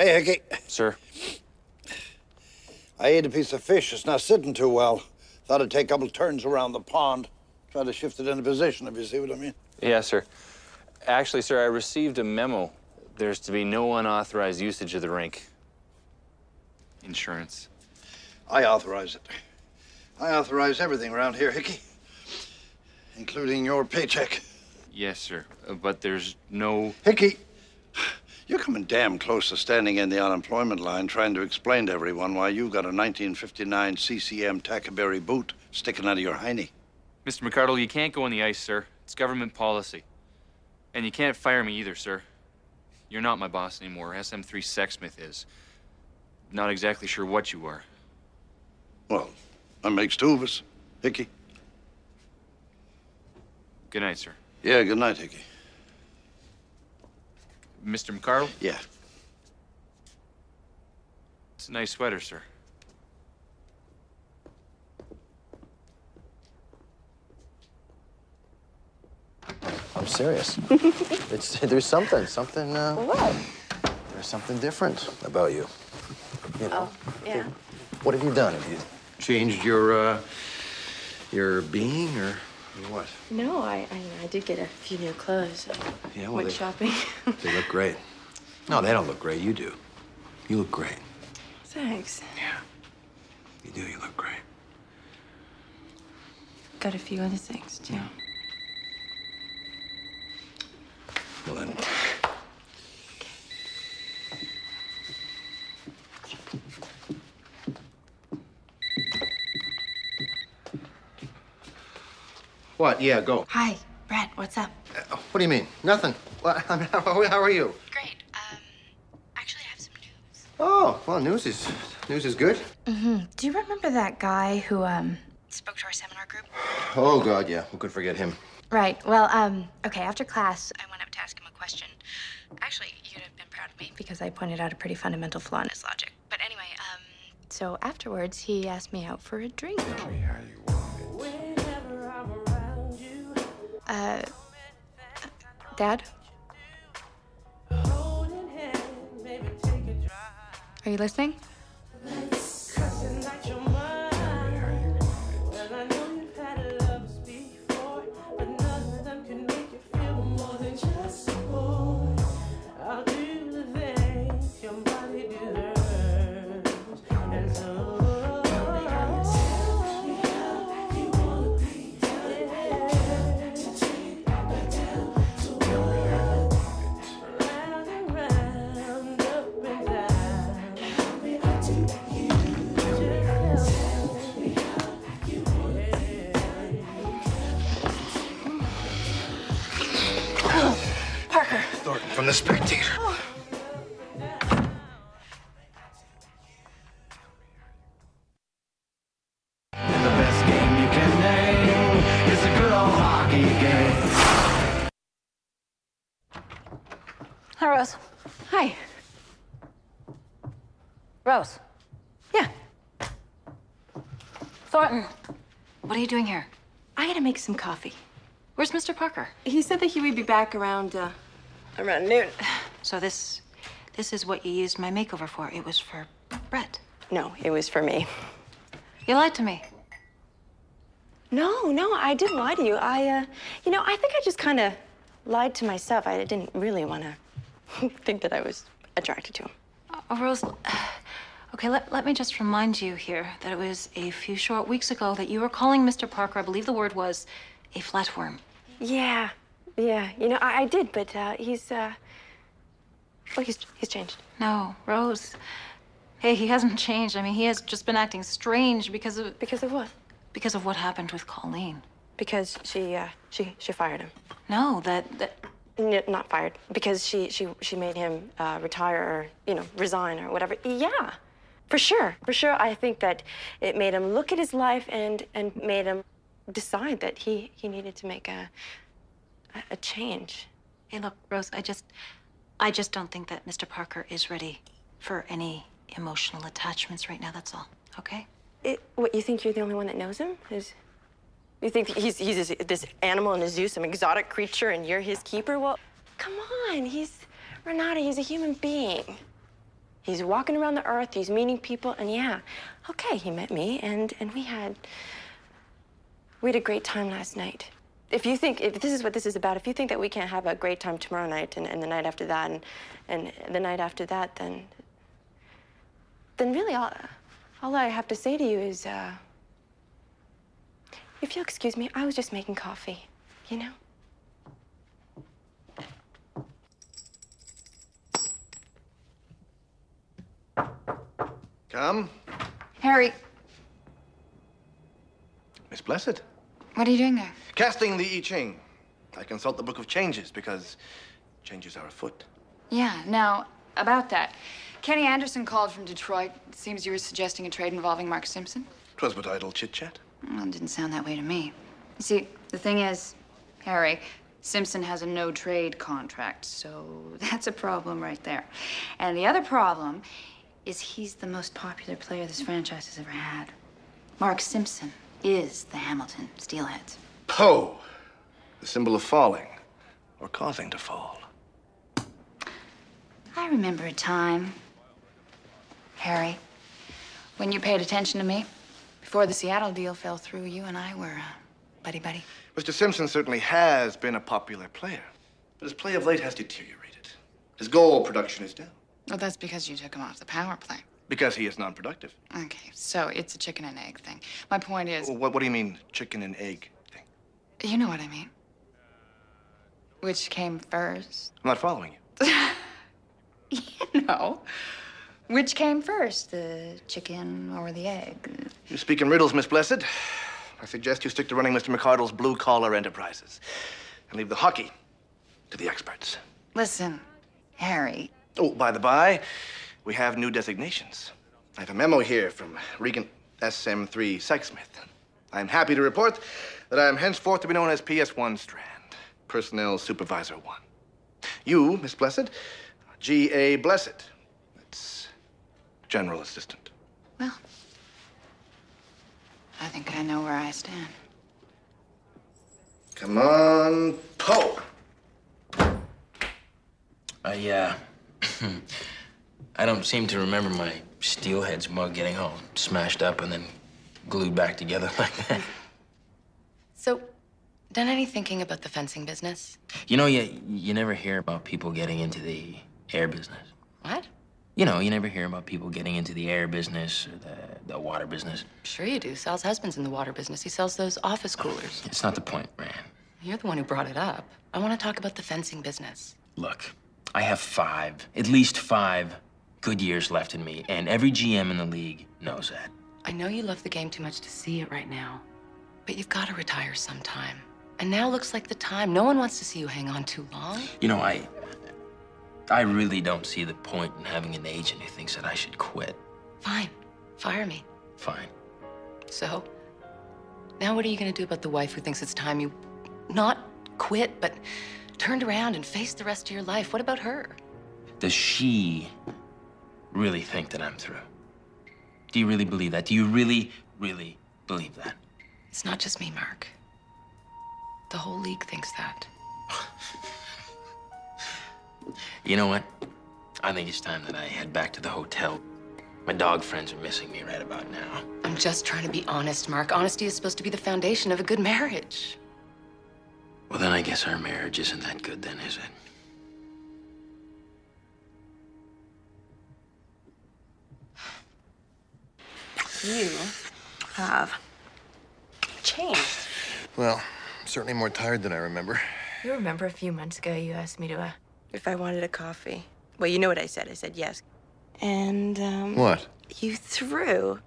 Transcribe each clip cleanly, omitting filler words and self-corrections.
Hey, Hickey. Sir? I ate a piece of fish. It's not sitting too well. Thought I'd take a couple turns around the pond. Try to shift it into position, if you see what I mean. Yeah, sir. Actually, sir, I received a memo. There's to be no unauthorized usage of the rink. Insurance. I authorize it. I authorize everything around here, Hickey. Including your paycheck. Yes, sir. But there's no... Hickey, you're coming damn close to standing in the unemployment line trying to explain to everyone why you've got a 1959 CCM Tackleberry boot sticking out of your hiney. Mr. McCardle, you can't go on the ice, sir. It's government policy. And you can't fire me either, sir. You're not my boss anymore. SM3 Sexsmith is. Not exactly sure what you are. Well, that makes two of us. Hickey. Good night, sir. Yeah, good night, Hickey. Mr. McCardle? Yeah. It's a nice sweater, sir. I'm serious. There's something. What? There's something different about you. You know. Oh, yeah. What have you done? Have you changed your being or what? No, I did get a few new clothes. Yeah, well, went shopping. They look great. No, they don't look great. You do. You look great. Thanks. Yeah. You do. You look great. Got a few other things, too. Well, then. What? Yeah, go. Hi, Brett. What's up? What do you mean? Nothing. Well, I mean, how are you? Great. Actually, I have some news. Oh, well, news is good. Mm-hmm. Do you remember that guy who, spoke to our seminar group? Oh, God, yeah. Who could forget him? Right. Well, okay, after class, I went up to ask him a question. Actually, you'd have been proud of me because I pointed out a pretty fundamental flaw in his logic. But anyway, so afterwards, he asked me out for a drink. Dad? Are you listening? From the Spectator. Oh. The best game you can name is a good old hockey game. Hi, Rose. Hi. Rose. Yeah. Thornton, what are you doing here? I gotta make some coffee. Where's Mr. Parker? He said that he would be back around noon. So this is what you used my makeover for. It was for Brett. No, it was for me. You lied to me. No, I didn't lie to you. I think I just kind of lied to myself. I didn't really want to think that I was attracted to him. Oh, Rose, okay, let me just remind you here that it was a few short weeks ago that you were calling Mr. Parker, I believe the word was, a flatworm. Yeah. I did, but he's changed. No, Rose. Hey, he hasn't changed. I mean, he has just been acting strange because of... Because of what? Because of what happened with Colleen. Because she fired him. No, Not fired. Because she made him retire or, resign or whatever. Yeah, for sure. For sure, I think that it made him look at his life and made him decide that he needed to make a change. Hey, look, Rose, I just don't think that Mr. Parker is ready for any emotional attachments right now, that's all, okay? What, you think you're the only one that knows him? You think he's this animal in a zoo, some exotic creature, and you're his keeper? Well, come on, Renata, he's a human being. He's walking around the earth, he's meeting people, and yeah, okay, he met me, and we had a great time last night. If this is what this is about, if you think that we can't have a great time tomorrow night and the night after that and the night after that, then really all I have to say to you is, if you'll excuse me, I was just making coffee, you know? Come. Harry, Miss Blessed. what are you doing there? Casting the I Ching. I consult the Book of Changes because changes are afoot. Yeah, now, about that. Kenny Anderson called from Detroit. It seems you were suggesting a trade involving Mark Simpson. 'Twas but idle chit-chat. Well, it didn't sound that way to me. You see, the thing is, Harry, Simpson has a no-trade contract, so that's a problem right there. And the other problem is he's the most popular player this franchise has ever had. Mark Simpson is the Hamilton Steelheads. Poe, the symbol of falling, or causing to fall. I remember a time, Harry, when you paid attention to me. Before the Seattle deal fell through, you and I were buddy-buddy. Mr. Simpson certainly has been a popular player, but his play of late has deteriorated. His goal production is down. Well, that's because you took him off the power play. Because he is non-productive. Okay, so it's a chicken and egg thing. My point is... What do you mean, chicken and egg thing? You know what I mean. Which came first? I'm not following you. You know. Which came first, the chicken or the egg? You speak in riddles, Miss Blessed. I suggest you stick to running Mr. McCardle's blue-collar enterprises and leave the hockey to the experts. Listen, Harry. Oh, by the by, we have new designations. I have a memo here from Regent SM3 Sexsmith. I am happy to report that I am henceforth to be known as PS1 Strand, Personnel Supervisor 1. You, Miss Blessed, G.A. Blessed. That's General Assistant. Well, I think I know where I stand. Come on, Poe. I don't seem to remember my Steelheads mug getting all smashed up and then glued back together like that. So, done any thinking about the fencing business? You know, you never hear about people getting into the air business. What? You know, you never hear about people getting into the air business or the water business. Sure you do. Sal's husband's in the water business. He sells those office coolers. It's not the point, Ran. You're the one who brought it up. I want to talk about the fencing business. Look, I have at least five good years left in me, and every GM in the league knows that. I know you love the game too much to see it right now, but you've got to retire sometime. And now looks like the time. No one wants to see you hang on too long. You know, I really don't see the point in having an agent who thinks that I should quit. Fine. Fire me. Fine. So, now what are you going to do about the wife who thinks it's time you not quit, but turned around and faced the rest of your life? What about her? Does she really think that I'm through? Do you really believe that? Do you really, really believe that? It's not just me, Mark. The whole league thinks that. You know what? I think it's time that I head back to the hotel. My dog friends are missing me right about now. I'm just trying to be honest, Mark. Honesty is supposed to be the foundation of a good marriage. Well, then I guess our marriage isn't that good then, is it? You have changed. Well, I'm certainly more tired than I remember. You remember a few months ago you asked me to, if I wanted a coffee. Well, you know what I said. I said yes. And, What? you threw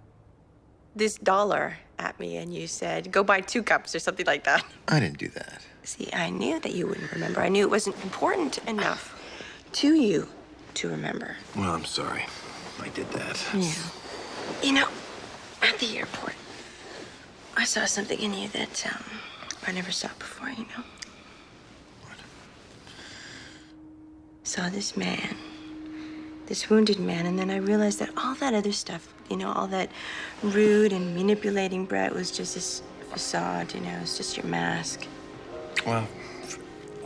this dollar at me and you said, go buy 2 cups or something like that. I didn't do that. See, I knew that you wouldn't remember. I knew it wasn't important enough to you to remember. Well, I'm sorry. I did that. Yeah. You know, at the airport, I saw something in you that, I never saw before, you know? What? Saw this man, this wounded man, and then I realized that all that other stuff, you know, all that rude and manipulating Brett was just this facade, you know, it's just your mask. Well,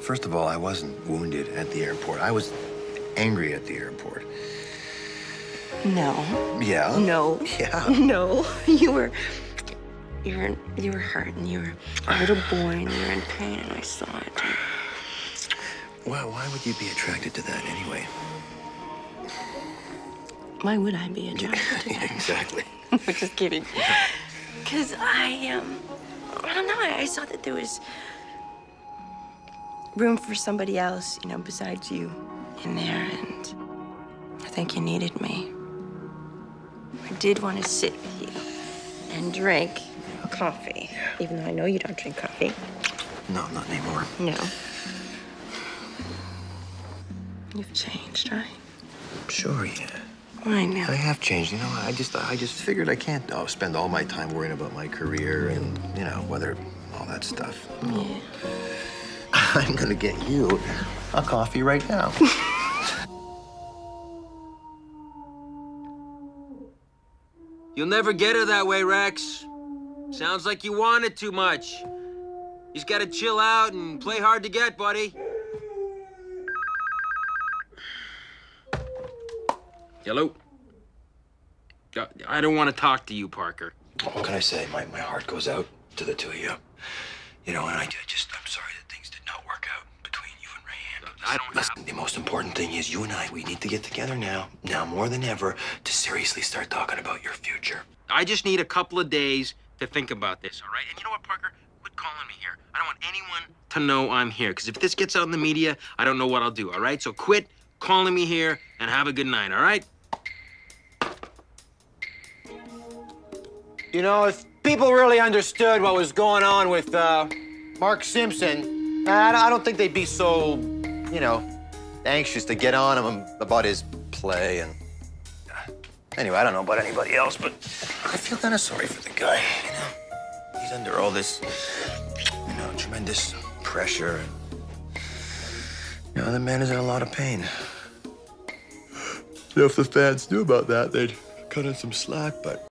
first of all, I wasn't wounded at the airport. I was angry at the airport. No. Yeah? No. Yeah. No. You were hurt, and you were a little boy, and you were in pain, and I saw it. Well, why would you be attracted to that anyway? Why would I be attracted to that? Exactly. I'm just kidding. Because I don't know, I saw that there was room for somebody else, you know, besides you in there, and I think you needed me. I did want to sit with you and drink coffee, even though I know you don't drink coffee. No, not anymore. No. You've changed, right? Sure, yeah. I know. I have changed. You know, I just figured I can't spend all my time worrying about my career and, you know, whether all that stuff. Yeah. I'm gonna get you a coffee right now. You'll never get her that way, Rex. Sounds like you want it too much. You just gotta chill out and play hard to get, buddy. Hello? I don't want to talk to you, Parker. What can I say? My heart goes out to the two of you. You know, and I'm sorry that things did not work out between you and Rayanne. Listen, the most important thing is you and we need to get together now more than ever, to seriously start talking about your future. I just need a couple of days to think about this, all right? And you know what, Parker? Quit calling me here. I don't want anyone to know I'm here, because if this gets out in the media, I don't know what I'll do, all right? So quit calling me here and have a good night, all right? You know, if people really understood what was going on with Mark Simpson, I don't think they'd be so, you know, anxious to get on him about his play. And anyway, I don't know about anybody else, but I feel kind of sorry for the guy. You know, he's under all this, you know, tremendous pressure. And, you know, the man is in a lot of pain. You know, if the fans knew about that, they'd cut in some slack, but